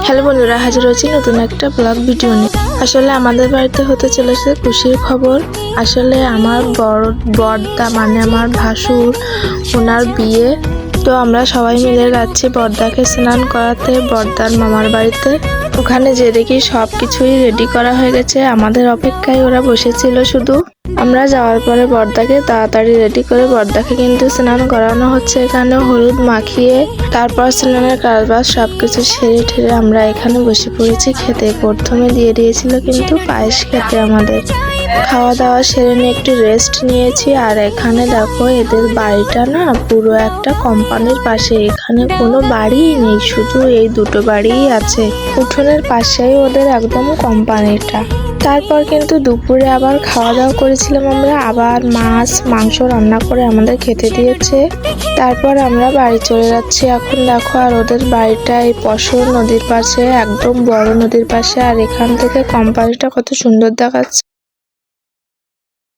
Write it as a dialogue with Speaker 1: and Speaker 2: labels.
Speaker 1: Hello বন্ধুরা, হাজির হয়েছি নতুন একটা ব্লগ ভিডিও নিয়ে। আসলে আমাদের বাড়িতে হতে চলেছে খুশির খবর। আসলে আমার বড়দা মানে আমার ভাসুর, ওনার বিয়ে। তো আমরা সবাই মিলে যাচ্ছি বড়দাকে স্নান করাতে বড়দার মামার বাড়িতে। ওখানে যে দেখি সব কিছুই রেডি করা হয়ে গেছে, আমাদের অপেক্ষায় ওরা বসেছিল শুধু। আমরা যাওয়ার পরে বড়দাকে তাড়াতাড়ি রেডি করে বড়দাকে কিন্তু স্নান করানো হচ্ছে। এখানে হলুদ মাখিয়ে তারপর স্নানের কাজবাজ সবকিছু সেরে ঠেরে আমরা এখানে বসে পড়েছি খেতে। প্রথমে দিয়ে দিয়েছিল কিন্তু পায়েস খেতে আমাদের। খাওয়া দাওয়া সেরে নিয়ে একটু রেস্ট নিয়েছি। আর এখানে দেখো এদের বাড়িটা না পুরো একটা কোম্পানির পাশে। এখানে কোনো বাড়িই নেই, শুধু এই দুটো বাড়িই আছে। উঠোনের পাশেই ওদের একদম কোম্পানিটা। তারপর কিন্তু দুপুরে আবার খাওয়া দাওয়া করেছিলাম আমরা। আবার মাছ মাংস রান্না করে আমাদের খেতে দিয়েছে। তারপর আমরা বাড়ি চলে যাচ্ছি এখন। দেখো আর ওদের বাড়িটা এই পশর নদীর পাশে, একদম বড় নদীর পাশে। আর এখান থেকে কোম্পানিটা কত সুন্দর দেখাচ্ছে।